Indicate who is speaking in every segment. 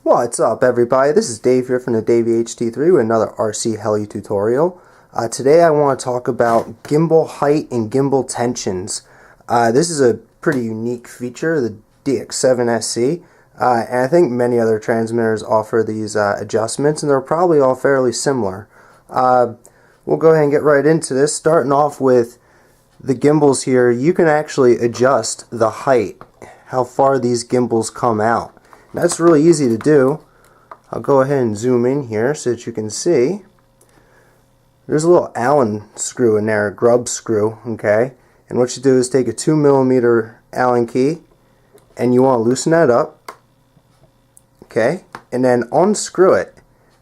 Speaker 1: What's up, everybody? This is Dave here from the Dave HT3 with another RC Heli tutorial. Today I want to talk about gimbal height and gimbal tensions. This is a pretty unique feature, the DX7SE, and I think many other transmitters offer these adjustments, and they're probably all fairly similar. We'll go ahead and get right into this. Starting off with the gimbals here, you can actually adjust the height, how far these gimbals come out. That's really easy to do. I'll go ahead and zoom in here so that you can see. There's a little Allen screw in there, a grub screw, okay? And what you do is take a 2mm Allen key and you want to loosen that up, okay? And then unscrew it.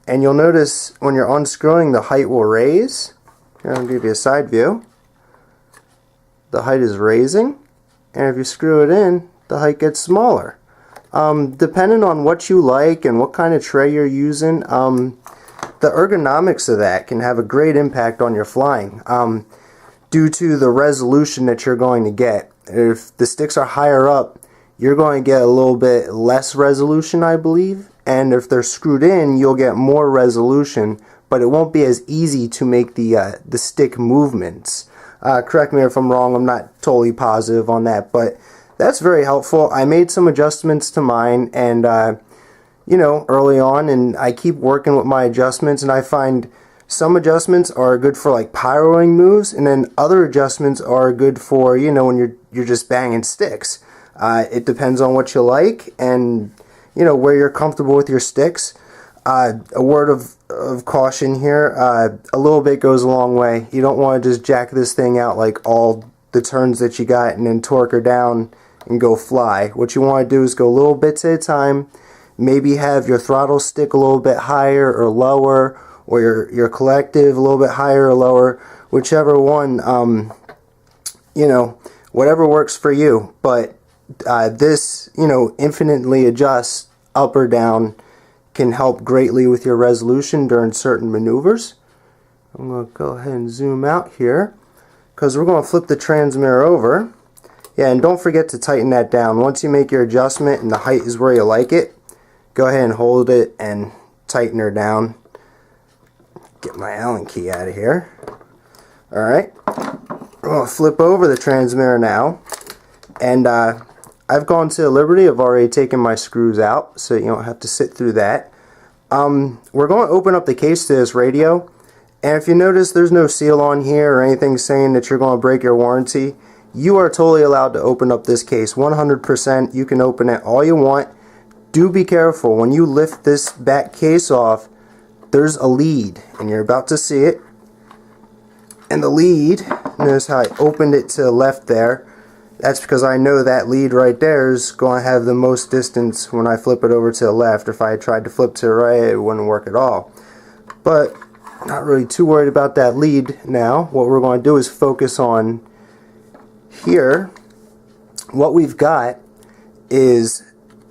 Speaker 1: And you'll notice when you're unscrewing, the height will raise. Here, I'll give you a side view. The height is raising, and if you screw it in, the height gets smaller. Depending on what you like and what kind of tray you're using, the ergonomics of that can have a great impact on your flying due to the resolution that you're going to get. If the sticks are higher up, you're going to get a little bit less resolution, I believe, and if they're screwed in, you'll get more resolution, but it won't be as easy to make the stick movements. Correct me if I'm wrong, I'm not totally positive on that, but that's very helpful. I made some adjustments to mine and you know, early on, and I keep working with my adjustments, and I find some adjustments are good for like pyroing moves, and then other adjustments are good for, you know, when you're just banging sticks. It depends on what you like and, you know, where you're comfortable with your sticks. A word of caution here, a little bit goes a long way. You don't want to just jack this thing out like all the turns that you got and then torque her down and go fly. What you want to do is go little bits at a time. Maybe have your throttle stick a little bit higher or lower, or your collective a little bit higher or lower, whichever one, you know, whatever works for you. But this, you know, infinitely adjusts up or down, can help greatly with your resolution during certain maneuvers. I'm going to go ahead and zoom out here because we're going to flip the transmitter over. Yeah, and don't forget to tighten that down. Once you make your adjustment and the height is where you like it, go ahead and hold it and tighten her down. Get my Allen key out of here. Alright, we're going to flip over the transmitter now. And I've gone to Liberty. I've already taken my screws out, so you don't have to sit through that. We're going to open up the case to this radio. And if you notice, there's no seal on here or anything saying that you're going to break your warranty. You are totally allowed to open up this case, 100%. You can open it all you want. Do be careful. When you lift this back case off, there's a lead, and you're about to see it. And the lead, notice how I opened it to the left there. That's because I know that lead right there is going to have the most distance when I flip it over to the left. If I tried to flip to the right, it wouldn't work at all. But not really too worried about that lead now. What we're going to do is focus on here. What we've got is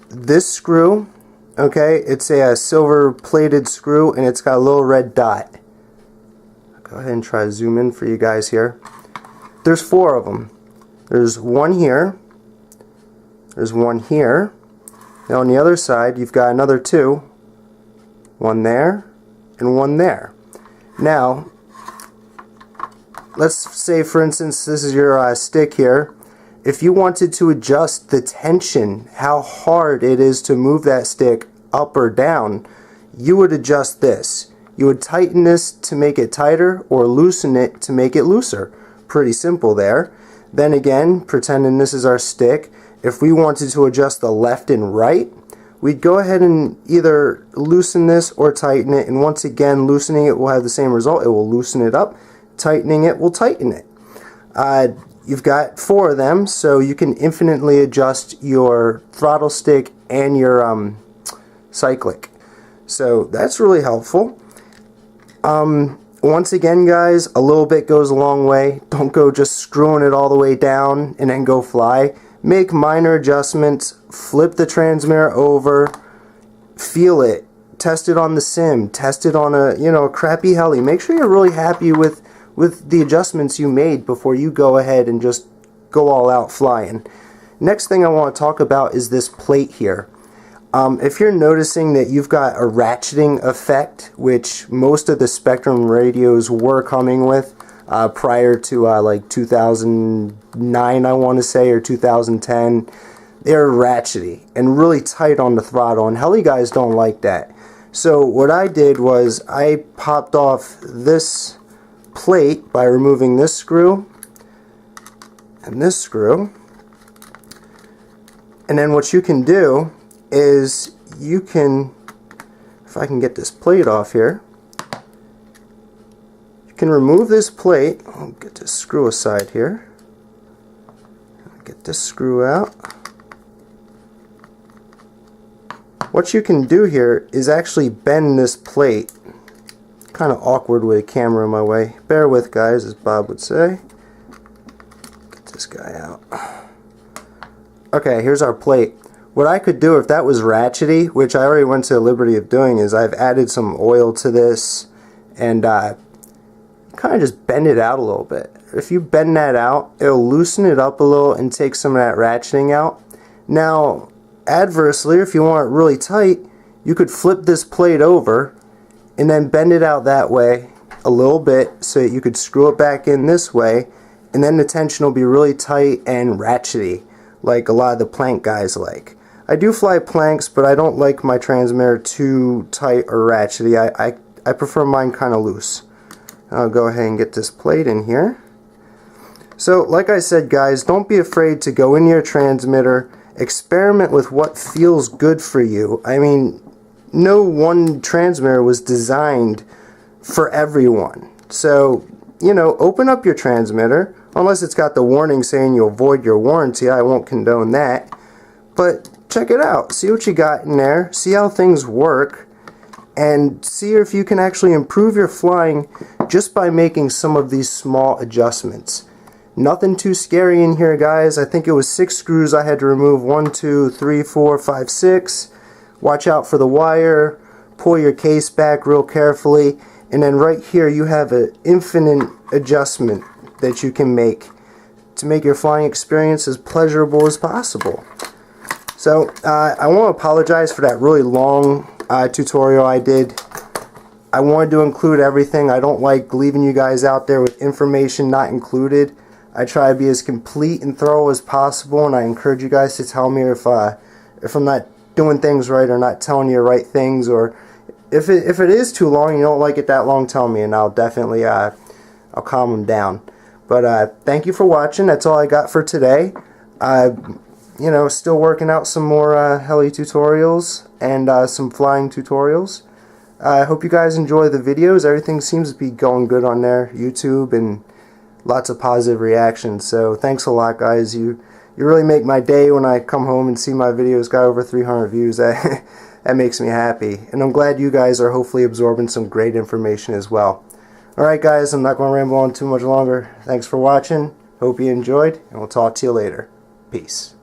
Speaker 1: this screw, okay? It's a silver plated screw and it's got a little red dot. Go ahead and try to zoom in for you guys here. There's 4 of them. There's one here, there's one here, and on the other side you've got another 2, one there and one there. Now let's say, for instance, this is your stick here. If you wanted to adjust the tension, how hard it is to move that stick up or down, you would adjust this. You would tighten this to make it tighter or loosen it to make it looser. Pretty simple there. Then again, pretending this is our stick, if we wanted to adjust the left and right, we'd go ahead and either loosen this or tighten it, and once again, loosening it will have the same result. It will loosen it up. Tightening it will tighten it. You've got 4 of them, so you can infinitely adjust your throttle stick and your cyclic. So that's really helpful. Once again, guys, a little bit goes a long way. Don't go just screwing it all the way down and then go fly. Make minor adjustments, flip the transmitter over, feel it, test it on the sim, test it on a crappy heli. Make sure you're really happy with the adjustments you made before you go ahead and just go all out flying. Next thing I want to talk about is this plate here. If you're noticing that you've got a ratcheting effect, which most of the Spectrum radios were coming with prior to like 2009, I want to say, or 2010, they're ratchety and really tight on the throttle, and Heli guys don't like that. So what I did was I popped off this plate by removing this screw and this screw, and then what you can do is you can, if I can get this plate off here, you can remove this plate. I'll get this screw aside here, get this screw out. What you can do here is actually bend this plate. Kind of awkward with a camera in my way. Bear with, guys, as Bob would say. Get this guy out. Okay, here's our plate. What I could do if that was ratchety, which I already went to the liberty of doing, is I've added some oil to this and kind of just bend it out a little bit. If you bend that out, it'll loosen it up a little and take some of that ratcheting out. Now, adversely, if you want it really tight, you could flip this plate over and then bend it out that way a little bit so that you could screw it back in this way, and then the tension will be really tight and ratchety like a lot of the plank guys like. I do fly planks, but I don't like my transmitter too tight or ratchety. I prefer mine kind of loose. I'll go ahead and get this plate in here. So like I said, guys, don't be afraid to go in your transmitter. Experiment with what feels good for you. I mean, no one transmitter was designed for everyone. So, you know, open up your transmitter, unless it's got the warning saying you'll void your warranty. I won't condone that. But check it out. See what you got in there. See how things work. And see if you can actually improve your flying just by making some of these small adjustments. Nothing too scary in here, guys. I think it was 6 screws I had to remove. 1, 2, 3, 4, 5, 6. Watch out for the wire. Pull your case back real carefully. And then right here you have an infinite adjustment that you can make to make your flying experience as pleasurable as possible. So I want to apologize for that really long tutorial I did. I wanted to include everything. I don't like leaving you guys out there with information not included. I try to be as complete and thorough as possible, and I encourage you guys to tell me if I'm not doing things right or not telling you the right things, or if it is too long and you don't like it that long, tell me, and I'll definitely I'll calm them down. But thank you for watching. That's all I got for today. You know, still working out some more heli tutorials and some flying tutorials. I hope you guys enjoy the videos. Everything seems to be going good on there, YouTube, and lots of positive reactions. So thanks a lot, guys. You really make my day when I come home and see my videos got over 300 views. That makes me happy. And I'm glad you guys are hopefully absorbing some great information as well. Alright, guys, I'm not going to ramble on too much longer. Thanks for watching. Hope you enjoyed, and we'll talk to you later. Peace.